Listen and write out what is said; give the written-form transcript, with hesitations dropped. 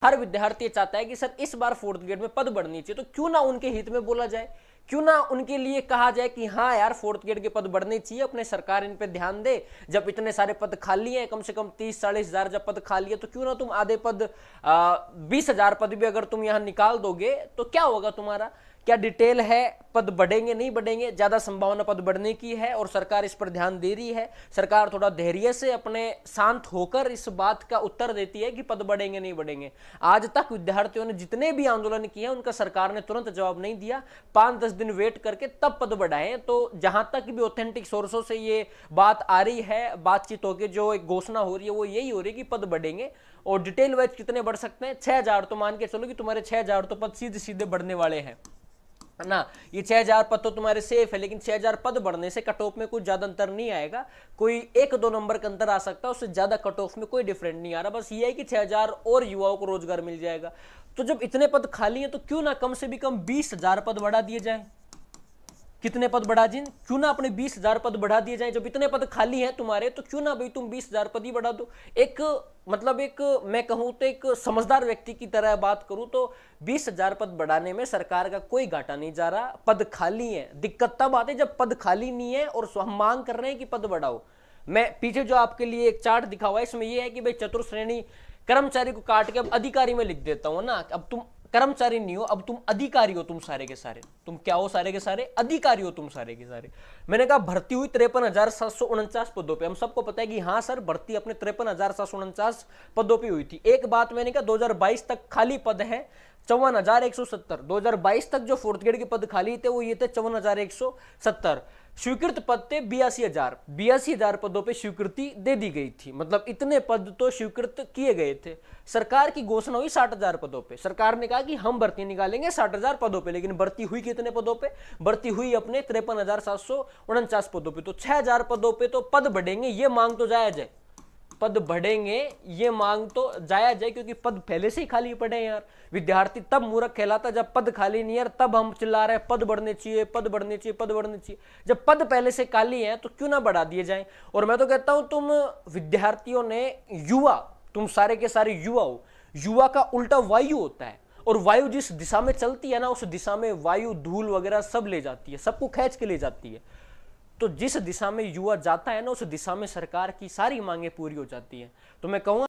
हर विद्यार्थी चाहता है कि सर इस बार फोर्थ ग्रेड में पद बढ़नी चाहिए, तो क्यों ना उनके हित में बोला जाए, क्यों ना उनके लिए कहा जाए कि हाँ यार फोर्थ ग्रेड के पद बढ़ने चाहिए, अपने सरकार इन पे ध्यान दे। जब इतने सारे पद खाली हैं, कम से कम 30-40 हजार जब पद खाली है, तो क्यों ना तुम आधे पद 20 हजार पद भी अगर तुम यहां निकाल दोगे तो क्या होगा तुम्हारा। क्या डिटेल है, पद बढ़ेंगे नहीं बढ़ेंगे, ज्यादा संभावना पद बढ़ने की है और सरकार इस पर ध्यान दे रही है। सरकार थोड़ा धैर्य से अपने शांत होकर इस बात का उत्तर देती है कि पद बढ़ेंगे नहीं बढ़ेंगे। आज तक विद्यार्थियों ने जितने भी आंदोलन किए हैं उनका सरकार ने तुरंत जवाब नहीं दिया, 5-10 दिन वेट करके तब पद बढ़ाए। तो जहां तक भी ऑथेंटिक सोर्सों से ये बात आ रही है, बातचीत होकर जो एक घोषणा हो रही है वो यही हो रही है कि पद बढ़ेंगे। और डिटेल वाइज कितने बढ़ सकते हैं, 6000 तो मान के चलो कि तुम्हारे 6000 तो पद सीधे सीधे बढ़ने वाले हैं ना। ये 6000 पद तो तुम्हारे सेफ है, लेकिन 6000 पद बढ़ने से कट ऑफ में कुछ ज्यादा अंतर नहीं आएगा, कोई 1-2 नंबर का अंतर आ सकता है, उससे ज्यादा कट ऑफ में कोई डिफरेंट नहीं आ रहा। बस ये है कि 6000 और युवाओं को रोजगार मिल जाएगा। तो जब इतने पद खाली हैं तो क्यों ना कम से भी कम 20,000 पद बढ़ा दिए जाए। कितने पद बढ़ा जी, क्यों ना अपने 20,000 पद बढ़ा दिए जाए। जब इतने पद खाली हैं तुम्हारे तो क्यों ना भाई तुम 20,000 पद ही बढ़ा दो। एक मतलब एक मैं कहूं तो एक समझदार व्यक्ति की तरह बात करूं तो 20,000 पद बढ़ाने में सरकार का कोई घाटा नहीं जा रहा। पद खाली है, दिक्कत तब आती है जब पद खाली नहीं है और हम मांग कर रहे हैं कि पद बढ़ाओ। मैं पीछे जो आपके लिए एक चार्ट दिखा हुआ है इसमें यह है कि भाई चतुर्श्रेणी कर्मचारी को काट के अब अधिकारी में लिख देता हूं ना। अब तुम कर्मचारी नहीं हो, अब तुम अधिकारी हो, तुम सारे के सारे। तुम क्या हो, सारे के सारे अधिकारी हो, तुम सारे के सारे। मैंने कहा भर्ती हुई 53,749 पदों पे। हम सबको पता है कि हाँ सर भर्ती अपने 53,749 पदों पे हुई थी। एक बात मैंने कहा 2022 तक खाली पद है 54,170। 2022 तक जो फोर्थ ग्रेड के पद खाली थे वो ये थे 54,170। स्वीकृत पद थे 82,000 पदों पे स्वीकृति दे दी गई थी। मतलब इतने पद तो स्वीकृत किए गए थे। सरकार की घोषणा हुई 60,000 पदों पे। सरकार ने कहा कि हम भर्ती निकालेंगे 60,000 पदों पे, लेकिन भर्ती हुई कितने पदों पे, भर्ती हुई अपने 53,749 पदों पे। तो 6,000 पदों पे तो पद बढ़ेंगे, ये मांग तो जायज है। पद बढ़ेंगे ये मांग तो जायज है, क्योंकि पद पहले से ही खाली पड़े हैं यार। विद्यार्थी तब मूर्ख कहलाता जब पद खाली नहीं है, तब हम चिल्ला रहे हैं पद बढ़ने चाहिए, पद बढ़ने चाहिए, पद बढ़ने चाहिए। जब पद पहले से खाली है तो क्यों ना बढ़ा दिए जाएं। और मैं तो कहता हूं तुम विद्यार्थियों ने, युवा, तुम सारे के सारे युवा हो। युवा का उल्टा वायु होता है, और वायु जिस दिशा में चलती है ना उस दिशा में वायु धूल वगैरह सब ले जाती है, सबको खींच के ले जाती है। तो जिस दिशा में युवा जाता है ना उस दिशा में सरकार की सारी मांगे पूरी हो जाती है। तो मैं कहूंगा